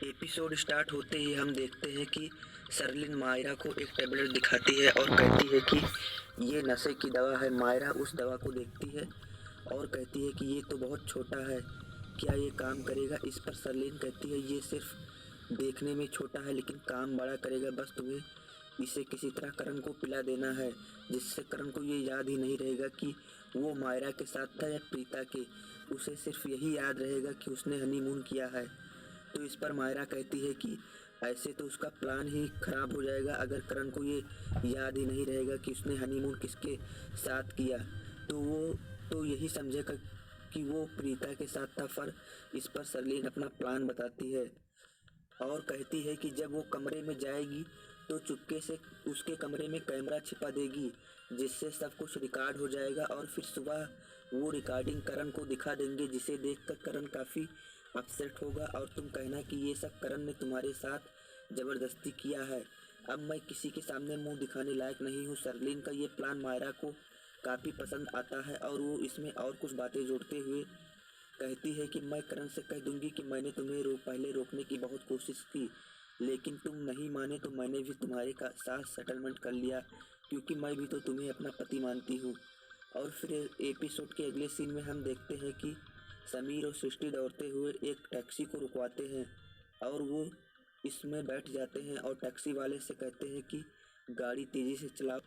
Episode start होते ही हम देखते हैं कि सरलिन मायरा को एक टेबलेट दिखाती है और कहती है कि ये नशे की दवा है। मायरा उस दवा को देखती है और कहती है कि ये तो बहुत छोटा है, क्या ये काम करेगा। इस पर सरलिन कहती है ये सिर्फ देखने में छोटा है लेकिन काम बड़ा करेगा, बस तुम्हें इसे किसी तरह करण को पिला देना है, जिससे करण को ये याद ही नहीं रहेगा कि वो मायरा के साथ था या प्रीता के। उसे सिर्फ यही याद रहेगा कि उसने हनीमून किया है। तो इस पर मायरा कहती है कि ऐसे तो उसका प्लान ही खराब हो जाएगा अगर करण को ये याद ही नहीं रहेगा कि उसने हनीमून किसके साथ किया। तो वो तो यही समझेगा कि वो प्रीता के साथ था। पर इस पर सरलीन अपना प्लान बताती है और कहती है कि जब वो कमरे में जाएगी तो चुपके से उसके कमरे में कैमरा छिपा देगी, जिससे सब कुछ रिकॉर्ड हो जाएगा और फिर सुबह वो रिकॉर्डिंग करण को दिखा देंगे, जिसे देखकर करण काफ़ी अपसेट होगा और तुम कहना कि ये सब करण ने तुम्हारे साथ ज़बरदस्ती किया है। अब मैं किसी के सामने मुंह दिखाने लायक नहीं हूँ। सरलीन का ये प्लान मायरा को काफ़ी पसंद आता है और वो इसमें और कुछ बातें जोड़ते हुए कहती है कि मैं करण से कह दूंगी कि मैंने तुम्हें पहले रोकने की बहुत कोशिश की, लेकिन तुम नहीं माने तो मैंने भी तुम्हारे साथ सेटलमेंट कर लिया, क्योंकि मैं भी तो तुम्हें अपना पति मानती हूँ। और फिर एपिसोड के अगले सीन में हम देखते हैं कि समीर और सृष्टि दौड़ते हुए एक टैक्सी को रुकवाते हैं और वो इसमें बैठ जाते हैं और टैक्सी वाले से कहते हैं कि गाड़ी तेज़ी से चलाओ।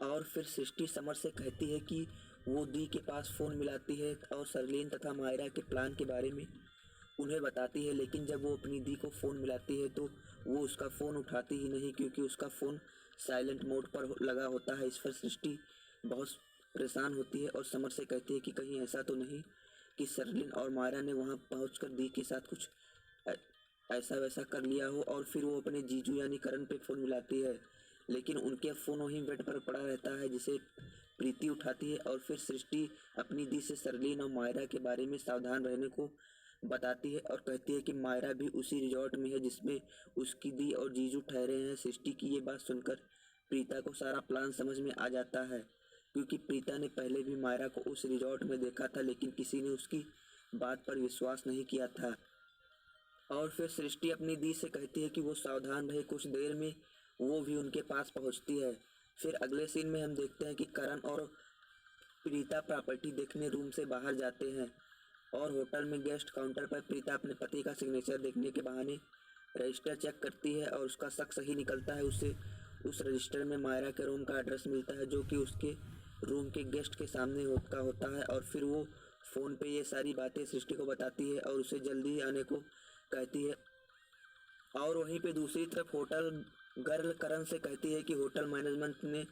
और फिर सृष्टि समर से कहती है कि वो दी के पास फ़ोन मिलाती है और सरलीन तथा मायरा के प्लान के बारे में उन्हें बताती है, लेकिन जब वो अपनी दी को फ़ोन मिलाती है तो वो उसका फ़ोन उठाती ही नहीं, क्योंकि उसका फ़ोन साइलेंट मोड पर लगा होता है। इस पर सृष्टि बहुत परेशान होती है और समर से कहती है कि कहीं ऐसा तो नहीं कि सरलिन और मायरा ने वहाँ पहुँचकर दी के साथ कुछ ऐ- ऐसा वैसा कर लिया हो। और फिर वो अपने जीजू यानी करण पे फ़ोन मिलाती है, लेकिन उनके फ़ोन वहीं बेड पर पड़ा रहता है, जिसे प्रीति उठाती है। और फिर सृष्टि अपनी दी से सरलीन और मायरा के बारे में सावधान रहने को बताती है और कहती है कि मायरा भी उसी रिजॉर्ट में है जिसमें उसकी दी और जीजू ठहरे हैं। सृष्टि की ये बात सुनकर प्रीता को सारा प्लान समझ में आ जाता है, क्योंकि प्रीता ने पहले भी मायरा को उस रिजॉर्ट में देखा था, लेकिन किसी ने उसकी बात पर विश्वास नहीं किया था। और फिर सृष्टि अपनी दी से कहती है कि वो सावधान रहे। कुछ देर में वो भी उनके पास पहुंचती है। फिर अगले सीन में हम देखते हैं कि करण और प्रीता प्रॉपर्टी देखने रूम से बाहर जाते हैं और होटल में गेस्ट काउंटर पर प्रीता अपने पति का सिग्नेचर देखने के बहाने रजिस्टर चेक करती है और उसका शक सही निकलता है। उसे उस रजिस्टर में मायरा के रूम का एड्रेस मिलता है, जो कि उसके रूम के गेस्ट के सामने होता है। और फिर वो फ़ोन पे ये सारी बातें सृष्टि को बताती है और उसे जल्दी आने को कहती है। और वहीं पे दूसरी तरफ होटल गर्ल करण से कहती है कि होटल मैनेजमेंट ने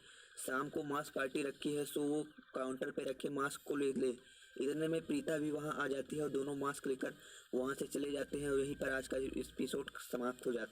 शाम को मांस पार्टी रखी है, सो वो काउंटर पे रखे मास्क को ले ले। इतने में प्रीता भी वहां आ जाती है और दोनों मास्क लेकर वहां से चले जाते हैं और यहीं पर आज का एपिसोड समाप्त हो जाता है।